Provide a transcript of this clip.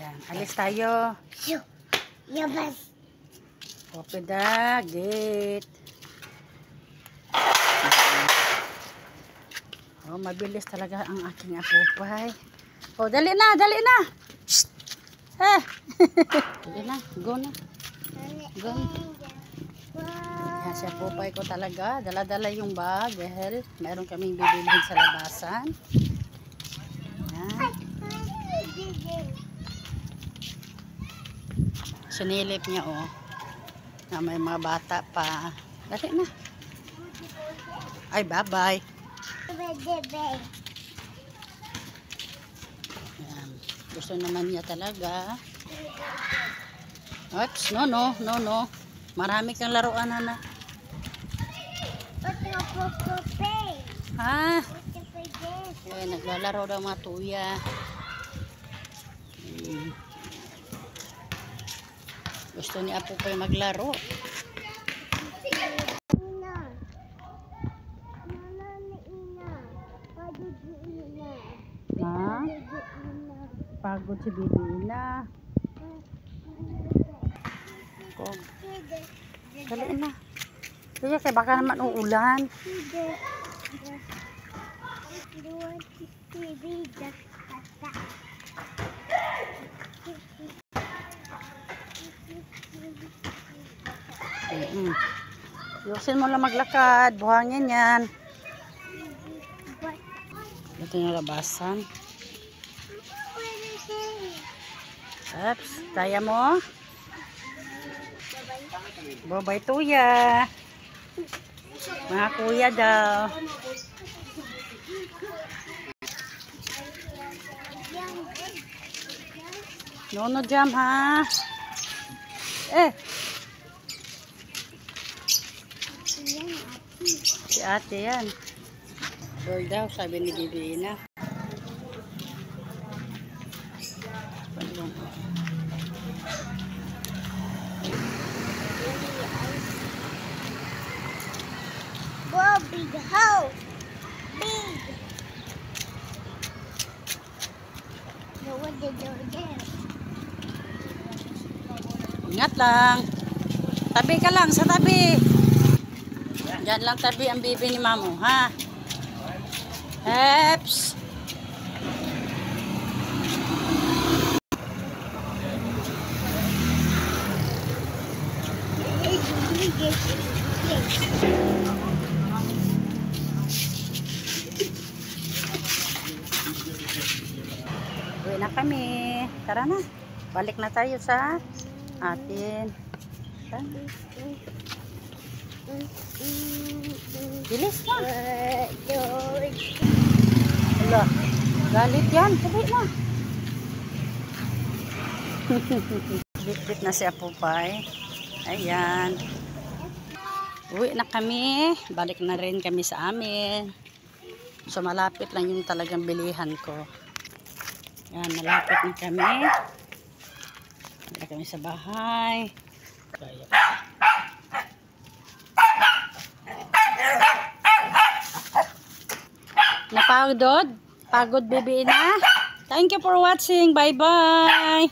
Ayan, alis tayo. Yabas. Open the gate. Oh, mabilis talaga ang aking apupay. Oh, dali na, dali na. Shh. Dali na, go na. Go na. Yan, si apupay ko talaga. Dala-dala yung bag dahil meron kaming bibilhin sa labasan. Yan. Sinilip niya, oh. Na may mga bata pa. Dali na. Ay, bye-bye. Yan. Gusto naman niya talaga. Oops, no. Marami kang laruan, Hana. Ha? Eh, naglalaro daw mga tuya. Gusto ni Apo pa maglaro. Ha? Pagod si Bibina. Dali na. Kaya kaya baka naman uulan. Yusin mo lang maglakad. Buhangin yan. Ito yung labasan. Oops. Kaya mo? Babay tuya. Mga kuya daw. No jam ha. Si ate yan. Girl daw, sabi ni Bibina. Whoa, big house. Big. No, what did you do? Ingat lang. Tabi ka lang, sa tabi. Diyan lang tabi ang bibi ni Mamo, ha? Eps. Uwi na kami. Tara na. Balik na tayo sa atin. Bilis na. Hala, galit yan. Sabi na. Bit-bit na si Apupay. Ayan. Uwi na kami. Balik na rin kami sa amin. So malapit lang yung talagang bilihan ko. Ayan, malapit na kami. Balik kami sa bahay. Napagod? Pagod, Bibina? Thank you for watching. Bye-bye.